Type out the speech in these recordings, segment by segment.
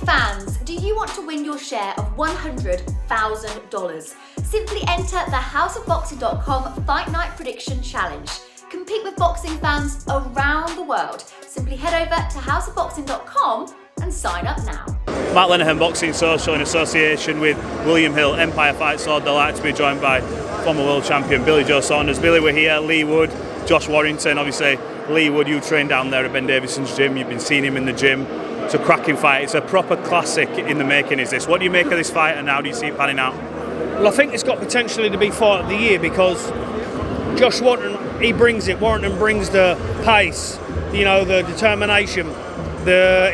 fans, do you want to win your share of $100,000? Simply enter the houseofboxing.com Fight Night Prediction Challenge. Compete with boxing fans around the world. Simply head over to houseofboxing.com and sign up now. Matt Lenihan, Boxing Social, in association with William Hill, Empire Fight Sword. Delighted to be joined by former world champion Billy Joe Saunders. Billy, we're here. Leigh Wood, Josh Warrington. Obviously, Leigh Wood, you train down there at Ben Davison's gym. You've been seeing him in the gym. It's a cracking fight. It's a proper classic in the making, is this? What do you make of this fight, and how do you see it panning out? Well, I think it's got potentially to be fight of the year because Josh Warrington, he brings it. Warrington brings the pace, the determination.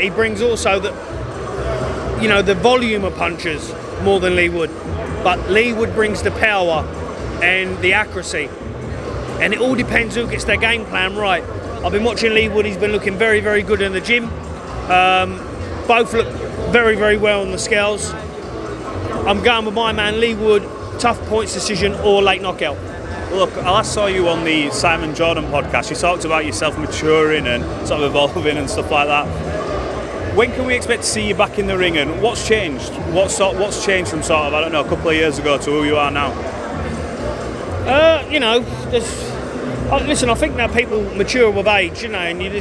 He brings also the volume of punches more than Leigh Wood. But Leigh Wood brings the power and the accuracy. And it all depends who gets their game plan right. I've been watching Leigh Wood. He's been looking very, very good in the gym. Both look very, very well on the scales. I'm going with my man Leigh Wood, tough points decision or late knockout. Look, I last saw you on the Simon Jordan podcast. You talked about yourself maturing and sort of evolving and stuff like that. When can we expect to see you back in the ring, and what's changed? What's changed from sort of, I don't know, a couple of years ago to who you are now? Listen, I think that people mature with age, and you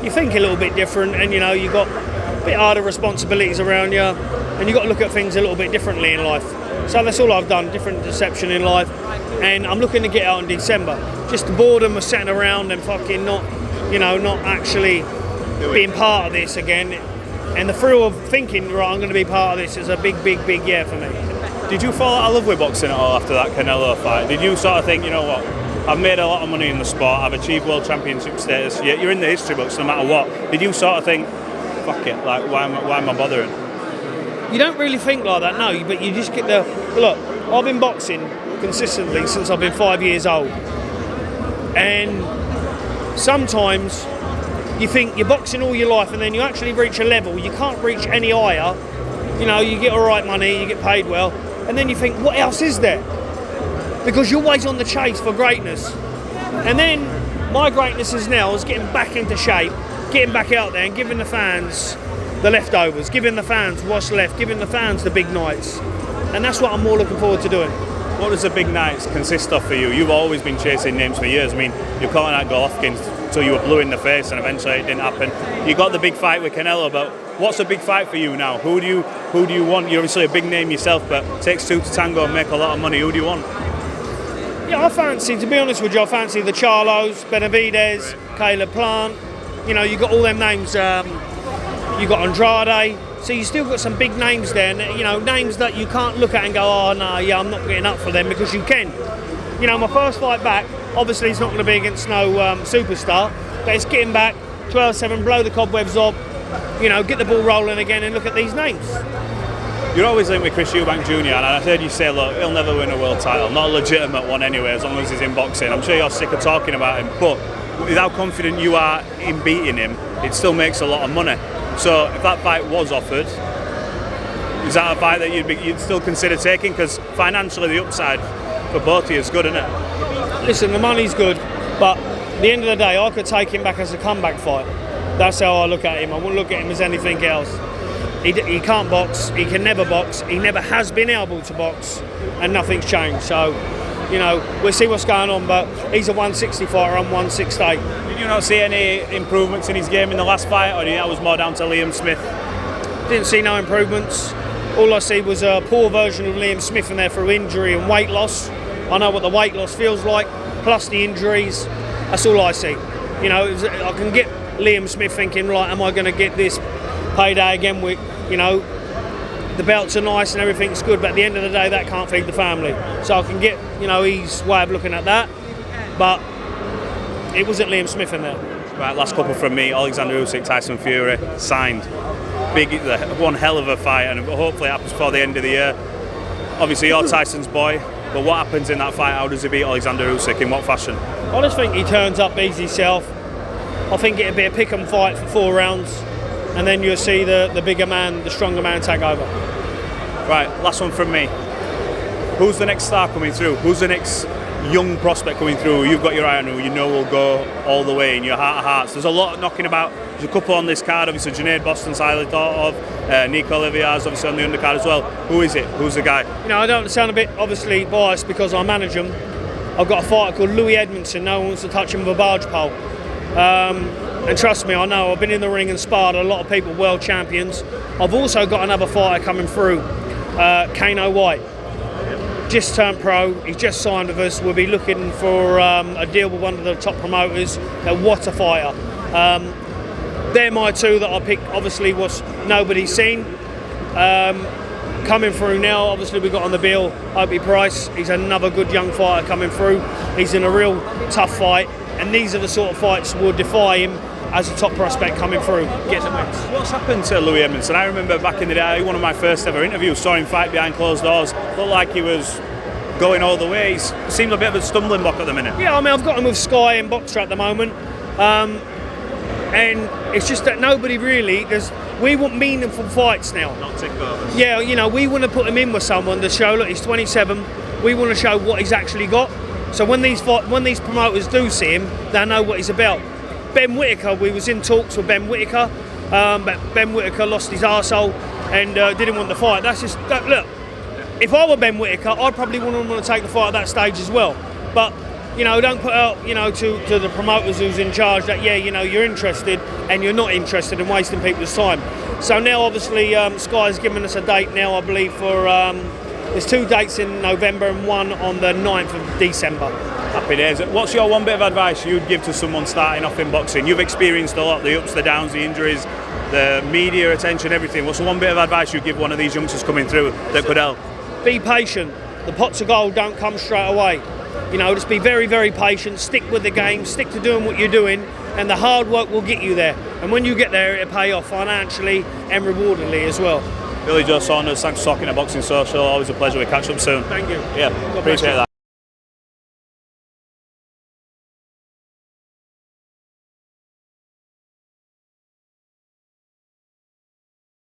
think a little bit different, and you've got a bit harder responsibilities around you, and you've got to look at things a little bit differently in life. So that's all I've done, different deception in life, and I'm looking to get out in December. Just the boredom of sitting around and fucking not actually being part of this again, and the thrill of thinking, right, I'm going to be part of this is a big, big, big year for me. Did you fall out of love with boxing at all after that Canelo fight? Did you sort of think, you know what, I've made a lot of money in the sport, I've achieved world championship status, you're in the history books no matter what. Did you sort of think, fuck it, like why am I bothering? You don't really think like that, no, but you just get look, I've been boxing consistently since I've been 5 years old. And sometimes you think you're boxing all your life and then you actually reach a level, you can't reach any higher, you get all right money, you get paid well, and then you think, what else is there? Because you're always on the chase for greatness. And then my greatness is now getting back into shape, getting back out there and giving the fans the leftovers, giving the fans what's left, giving the fans the big nights. And that's what I'm more looking forward to doing. What does the big nights consist of for you? You've always been chasing names for years. I mean, you're calling out Golovkin until you were blue in the face and eventually it didn't happen. You got the big fight with Canelo, but what's a big fight for you now? Who do you want? You're obviously a big name yourself, but it takes two to tango and make a lot of money. Who do you want? Yeah, to be honest with you, I fancy the Charlos, Benavidez, Caleb Plant. You got all them names. You got Andrade. So you still got some big names there, names that you can't look at and go, oh no, yeah, I'm not getting up for them, because you can. My first fight back, obviously it's not going to be against no superstar, but it's getting back, 12-7, blow the cobwebs up, get the ball rolling again and look at these names. You're always linked with Chris Eubank Jr, and I heard you say, look, he'll never win a world title, not a legitimate one anyway, as long as he's in boxing. I'm sure you're sick of talking about him, but with how confident you are in beating him, it still makes a lot of money. So if that fight was offered, is that a fight that you'd still consider taking? Because financially the upside for both of you is good, isn't it? Listen, the money's good, but at the end of the day, I could take him back as a comeback fight. That's how I look at him. I wouldn't look at him as anything else. He can't box, he can never box, he never has been able to box, and nothing's changed. So, we'll see what's going on, but he's a 160 fighter, I'm 168. Did you not see any improvements in his game in the last fight, or do you think that was more down to Liam Smith? Didn't see no improvements. All I see was a poor version of Liam Smith in there through injury and weight loss. I know what the weight loss feels like, plus the injuries. That's all I see. I can get Liam Smith thinking, right, am I going to get this payday again with, the belts are nice and everything's good, but at the end of the day, that can't feed the family. So I can get, his way of looking at that, but it wasn't Liam Smith in there. Right, last couple from me. Oleksandr Usyk, Tyson Fury, signed. One hell of a fight, and hopefully it happens before the end of the year. Obviously, you're Tyson's boy, but what happens in that fight? How does he beat Oleksandr Usyk? In what fashion? I just think he turns up, beats himself. I think it'll be a pick 'em fight for 4 rounds, and then you'll see the bigger man, the stronger man take over. Right, last one from me. Who's the next star coming through? Who's the next young prospect coming through, you've got your eye on who you know will go all the way in your heart of hearts. There's a lot knocking about. There's a couple on this card, obviously Junaid Boston's highly thought of, Nico Olivier's obviously on the undercard as well. Who is it? Who's the guy? You know, I don't sound a bit obviously biased because I manage them. I've got a fighter called Louis Edmondson. No one wants to touch him with a barge pole. And trust me, I know, I've been in the ring and sparred a lot of people, world champions. I've also got another fighter coming through, Kano White. Just turned pro, he's just signed with us. We'll be looking for a deal with one of the top promoters. What a fighter. They're my two that I picked, obviously, was nobody's seen. Coming through now, obviously we got on the bill Opie Price. He's another good young fighter coming through. He's in a real tough fight, and these are the sort of fights that will defy him as a top prospect coming through. Get the wins. What's happened to Louis Edmondson? I remember back in the day, one of my first ever interviews, saw him fight behind closed doors. Looked like he was going all the way. He seemed a bit of a stumbling block at the minute. Yeah, I mean, I've got him with Sky and Boxer at the moment. And it's just that nobody really, we want meaningful fights now. Not takeovers. Yeah, you know, we want to put him in with someone to show, look, he's 27, we want to show what he's actually got. So when these promoters do see him, they know what he's about. Ben Whittaker, we was in talks with Ben Whittaker, but Ben Whittaker lost his arsehole and didn't want the fight. That's just, look, if I were Ben Whittaker, I'd probably wouldn't want to take the fight at that stage as well. But, you know, don't put out, you know, to the promoters who's in charge that, yeah, you know, you're interested and you're not interested in wasting people's time. So now, obviously, Sky's given us a date now, I believe, for, there's 2 dates in November and one on the 9th of December. Happy days. What's your one bit of advice you'd give to someone starting off in boxing? You've experienced a lot, the ups, the downs, the injuries, the media attention, everything. What's the one bit of advice you'd give one of these youngsters coming through that could help? Be patient. The pots of gold don't come straight away. You know, just be very, very patient. Stick with the game. Stick to doing what you're doing, and the hard work will get you there. And when you get there, it'll pay off financially and rewardingly as well. Billy Joe Saunders, thanks for talking to Boxing Social. Always a pleasure. We'll catch up soon. Thank you. Yeah, appreciate that.